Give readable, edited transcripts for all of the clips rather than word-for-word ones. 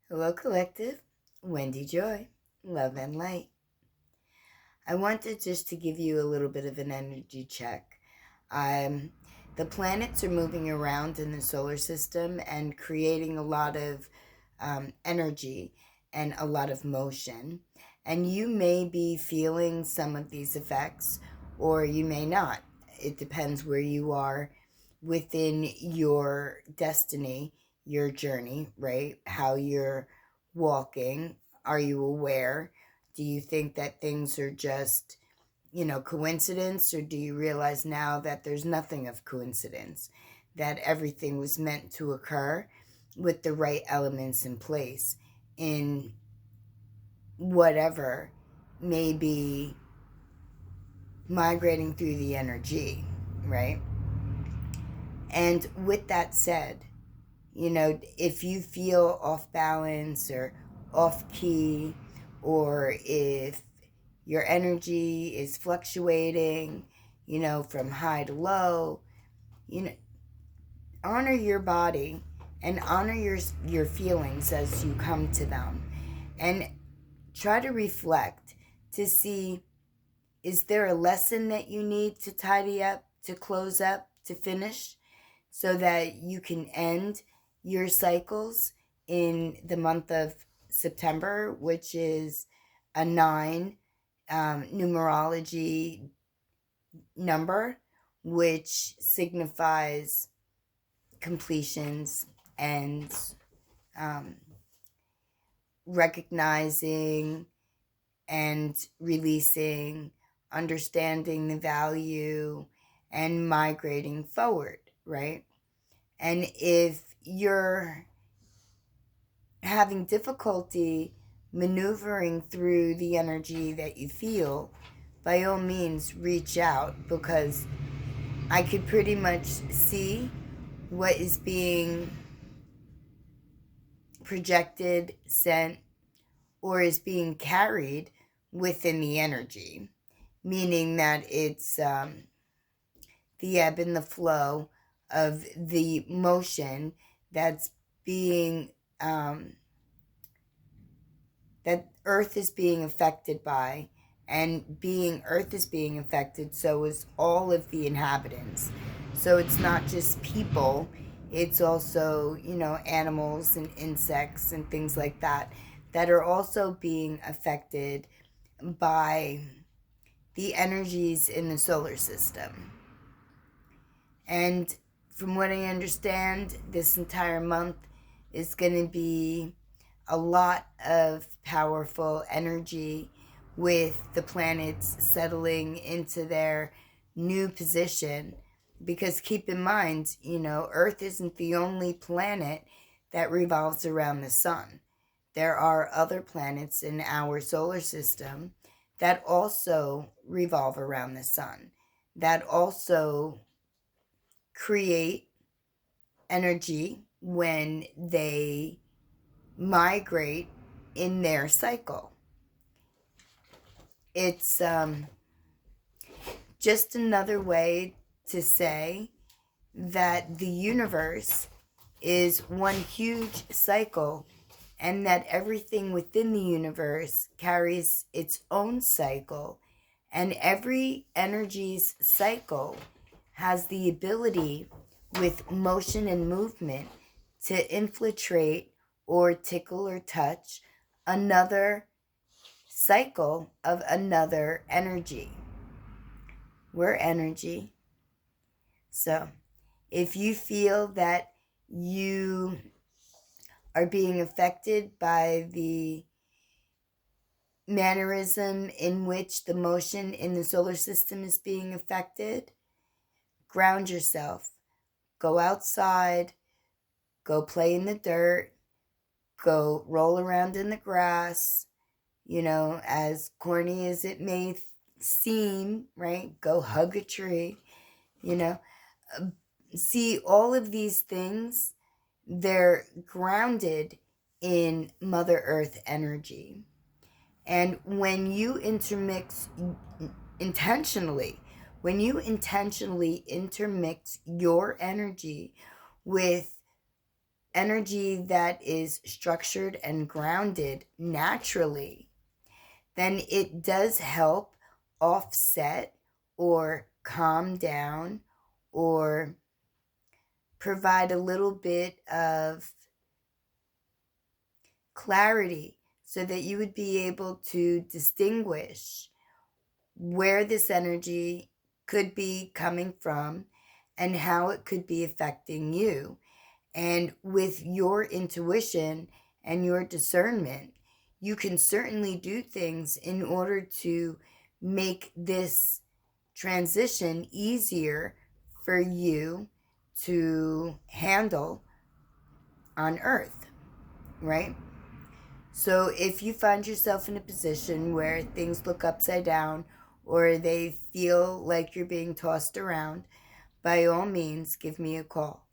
Hello, Collective. Wendy Joy, Love and Light. I wanted just to give you a little bit of an energy check. The planets are moving around in the solar system and creating a lot of energy and a lot of motion. And you may be feeling some of these effects, or you may not. It depends where you are within your destiny, your journey, right? How you're walking. Are you aware? Do you think that things are just, coincidence, or do you realize now that there's nothing of coincidence, that everything was meant to occur with the right elements in place in whatever may be migrating through the energy, right? And with that said, if you feel off balance or off key, or if your energy is fluctuating, from high to low, you know, honor your body and honor your feelings as you come to them, and try to reflect to see, is there a lesson that you need to tidy up, to close up, to finish, so that you can end your cycles in the month of September, which is a 9 numerology number, which signifies completions and um, recognizing and releasing, understanding the value, and migrating forward, right? And if you're having difficulty maneuvering through the energy that you feel, by all means reach out, because I could pretty much see what is being projected, sent, or is being carried within the energy, meaning that it's the ebb and the flow of the motion that's being that Earth is being affected by, and being Earth is being affected, so is all of the inhabitants. So it's not just people, it's also, animals and insects and things like that that are also being affected by the energies in the solar system. And from what I understand, this entire month is going to be a lot of powerful energy, with the planets settling into their new position. Because keep in mind, Earth isn't the only planet that revolves around the sun. There are other planets in our solar system that also revolve around the sun, that also create energy when they migrate in their cycle. It's just another way to say that the universe is one huge cycle, and that everything within the universe carries its own cycle, and every energy's cycle has the ability, with motion and movement, to infiltrate or tickle or touch another cycle of another energy. We're energy. So if you feel that you are being affected by the mannerism in which the motion in the solar system is being affected, ground yourself. Go outside, go play in the dirt, go roll around in the grass, as corny as it may seem, right? Go hug a tree, you know. See, all of these things, they're grounded in Mother Earth energy. And when you intentionally, when you intentionally intermix your energy with energy that is structured and grounded naturally, then it does help offset or calm down or provide a little bit of clarity so that you would be able to distinguish where this energy could be coming from and how it could be affecting you. And with your intuition and your discernment, you can certainly do things in order to make this transition easier for you to handle on Earth, right? So if you find yourself in a position where things look upside down or they feel like you're being tossed around, by all means, give me a call.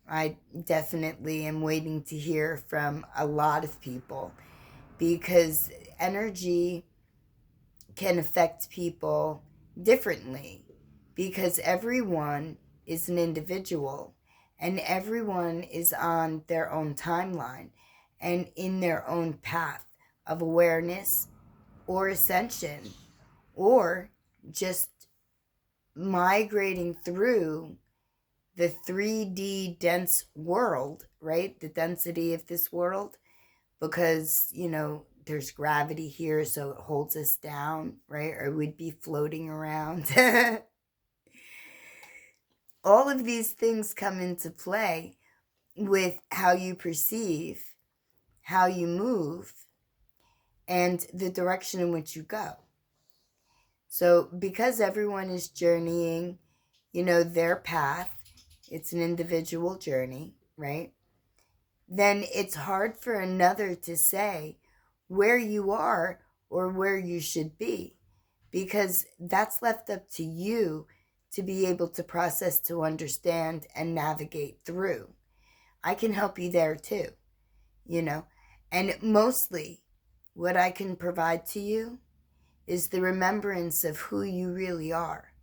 I definitely am waiting to hear from a lot of people because energy can affect people differently because everyone is an individual and everyone is on their own timeline and in their own path of awareness or ascension or just migrating through the 3D dense world, right? The density of this world, because, there's gravity here, so it holds us down, right? Or we'd be floating around. All of these things come into play with how you perceive, how you move, and the direction in which you go. So because everyone is journeying, their path, it's an individual journey, right? Then it's hard for another to say where you are or where you should be, because that's left up to you to be able to process, to understand, and navigate through. I can help you there too, and mostly what I can provide to you is the remembrance of who you really are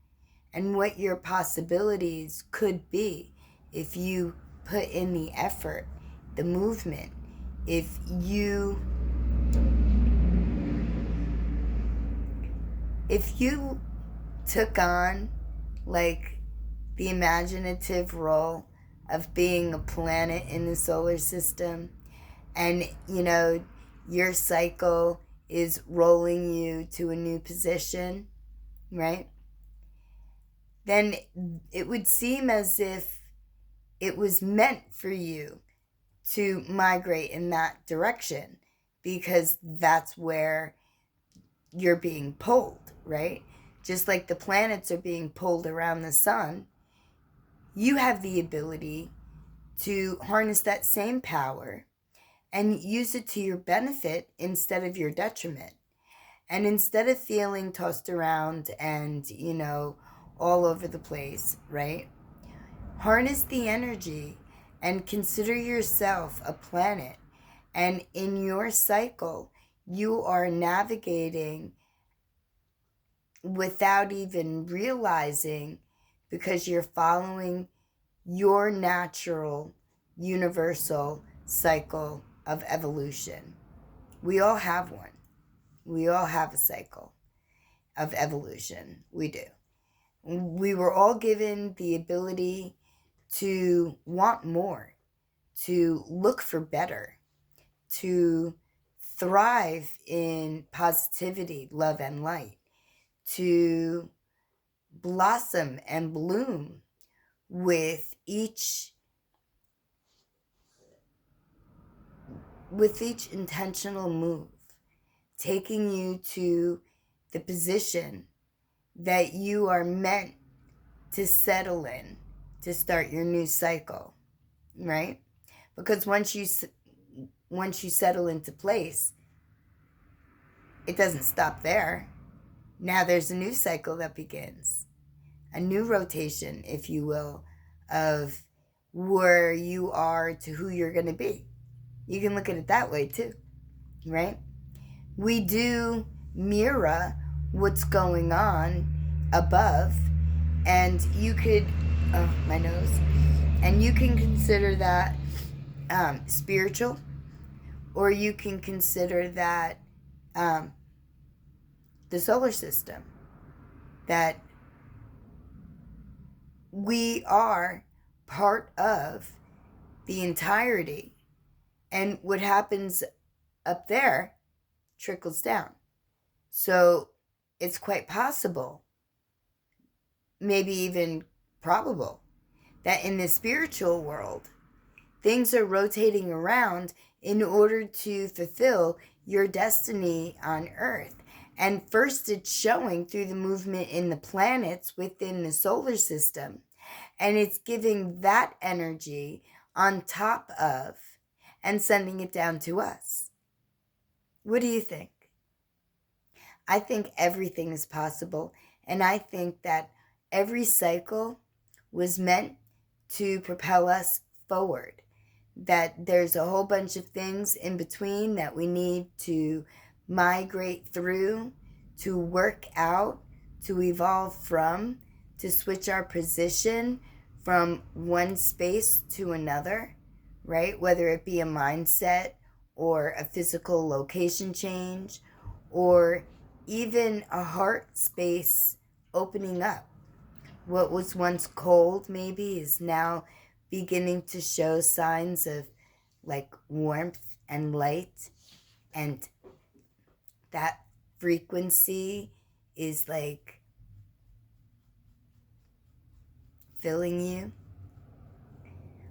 and what your possibilities could be if you put in the effort, the movement, if you took on like the imaginative role of being a planet in the solar system and your cycle is rolling you to a new position, right? Then it would seem as if it was meant for you to migrate in that direction because that's where you're being pulled, right? Just like the planets are being pulled around the sun, you have the ability to harness that same power and use it to your benefit instead of your detriment. And instead of feeling tossed around and, all over the place, right? Harness the energy and consider yourself a planet. And in your cycle, you are navigating without even realizing because you're following your natural, universal cycle of evolution. We all have one. We all have a cycle of evolution. We do. We were all given the ability to want more, to look for better, to thrive in positivity, love, and light, to blossom and bloom with each intentional move, taking you to the position that you are meant to settle in, to start your new cycle, right? Because once you settle into place, it doesn't stop there. Now there's a new cycle that begins, a new rotation, if you will, of where you are to who you're going to be. You can look at it that way too, right? We do mirror what's going on above, and you could, my nose, and you can consider that spiritual, or you can consider that the solar system, that we are part of the entirety, and what happens up there trickles down. So it's quite possible, maybe even probable, that in the spiritual world, things are rotating around in order to fulfill your destiny on Earth. And first, it's showing through the movement in the planets within the solar system. And it's giving that energy on top of and sending it down to us. What do you think? I think everything is possible. And I think that every cycle was meant to propel us forward. That there's a whole bunch of things in between that we need to migrate through, to work out, to evolve from, to switch our position from one space to another, right? Whether it be a mindset or a physical location change, or even a heart space opening up. What was once cold maybe is now beginning to show signs of like warmth and light, and that frequency is like filling you.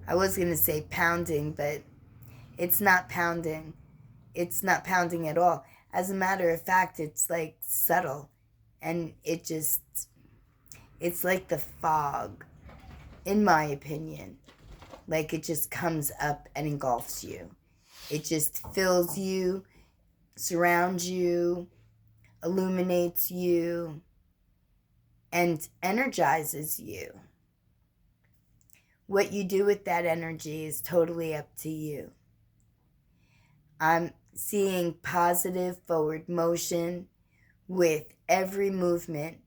I was going to say pounding, but it's not pounding. It's not pounding at all. As a matter of fact, it's like subtle, and it's like the fog, in my opinion. Like it just comes up and engulfs you. It just fills you, surrounds you, illuminates you, and energizes you. What you do with that energy is totally up to you. I'm seeing positive forward motion with every movement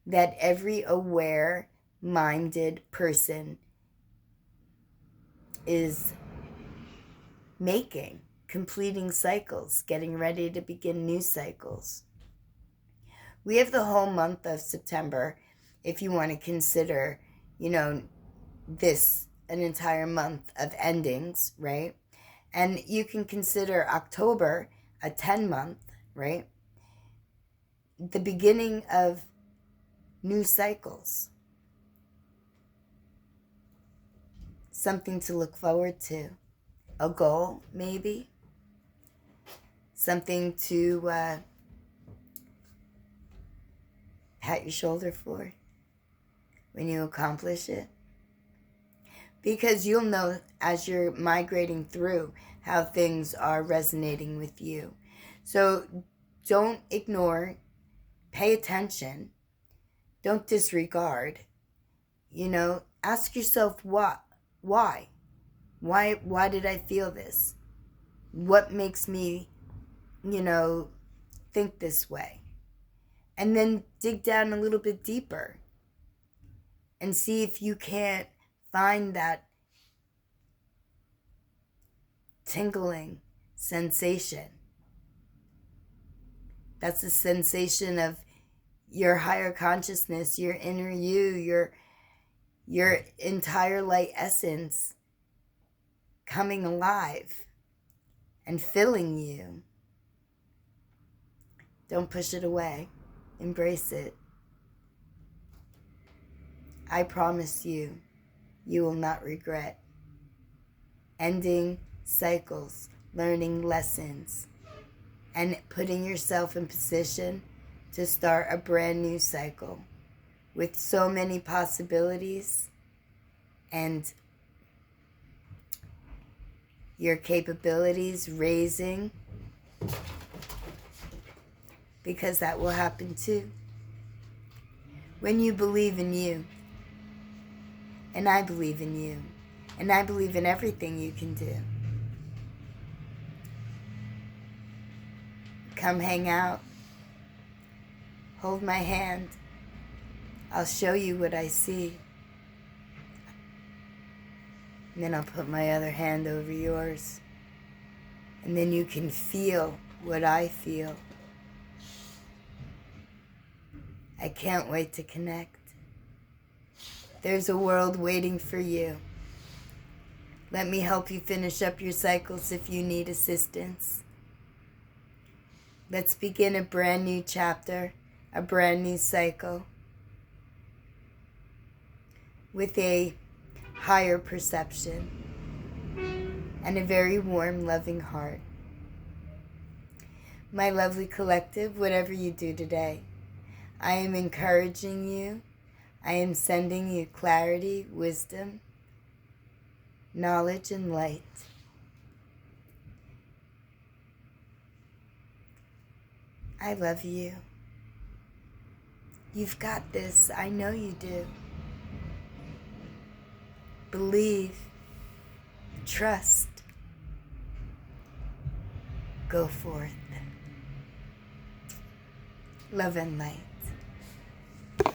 that every aware-minded person is making, completing cycles, getting ready to begin new cycles. We have the whole month of September, if you want to consider, this an entire month of endings, right? And you can consider October a 10-month, right? The beginning of new cycles. Something to look forward to. A goal, maybe. Something to pat your shoulder for when you accomplish it. Because you'll know as you're migrating through how things are resonating with you. So don't ignore, pay attention, don't disregard. Ask yourself why? Why did I feel this? What makes me, think this way? And then dig down a little bit deeper and see if you can't find that tingling sensation. That's the sensation of your higher consciousness, your inner you, your entire light essence coming alive and filling you. Don't push it away. Embrace it. I promise you, you will not regret. Ending cycles, learning lessons, and putting yourself in position to start a brand new cycle with so many possibilities and your capabilities raising, because that will happen too. When you believe in you, and I believe in you, and I believe in everything you can do. Come hang out. Hold my hand. I'll show you what I see. And then I'll put my other hand over yours. And then you can feel what I feel. I can't wait to connect. There's a world waiting for you. Let me help you finish up your cycles if you need assistance. Let's begin a brand new chapter, a brand new cycle, with a higher perception and a very warm, loving heart. My lovely collective, whatever you do today, I am encouraging you. I am sending you clarity, wisdom, knowledge, and light. I love you. You've got this. I know you do. Believe. Trust. Go forth. Love and light.